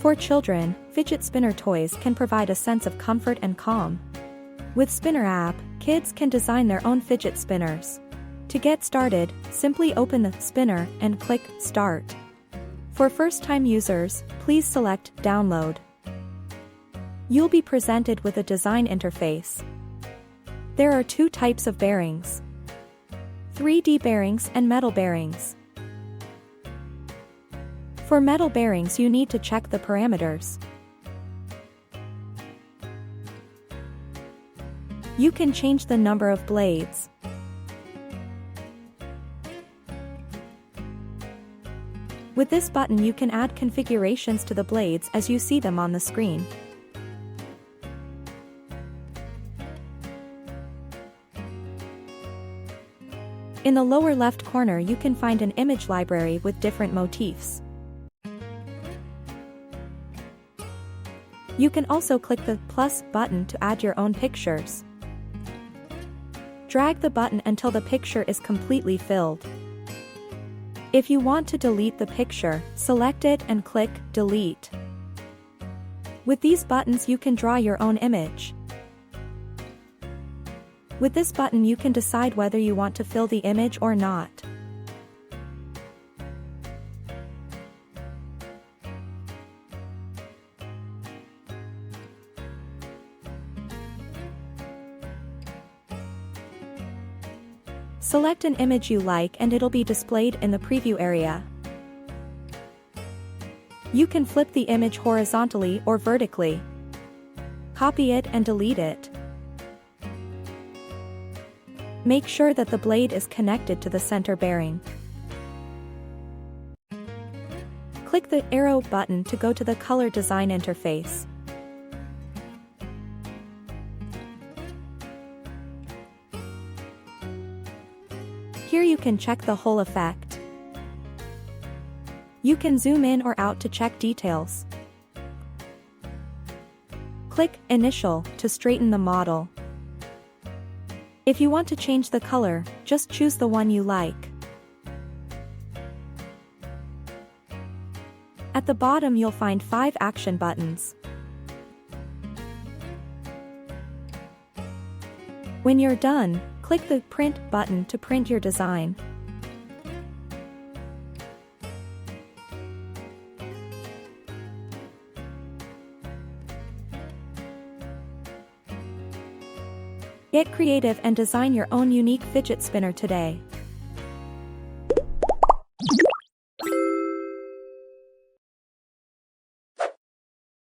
For children, fidget spinner toys can provide a sense of comfort and calm. With Spinner app, kids can design their own fidget spinners. To get started, simply open the Spinner and click Start. For first-time users, please select Download. You'll be presented with a design interface. There are two types of bearings: 3D bearings and metal bearings. For metal bearings, you need to check the parameters. You can change the number of blades. With this button, you can add configurations to the blades as you see them on the screen. In the lower left corner, you can find an image library with different motifs. You can also click the plus button to add your own pictures. Drag the button until the picture is completely filled. If you want to delete the picture, select it and click Delete. With these buttons, you can draw your own image. With this button, you can decide whether you want to fill the image or not. Select an image you like and it'll be displayed in the preview area. You can flip the image horizontally or vertically. Copy it and delete it. Make sure that the blade is connected to the center bearing. Click the arrow button to go to the color design interface. Here you can check the whole effect. You can zoom in or out to check details. Click Initial to straighten the model. If you want to change the color, just choose the one you like. At the bottom, you'll find 5 action buttons. When you're done, click the Print button to print your design. Get creative and design your own unique fidget spinner today.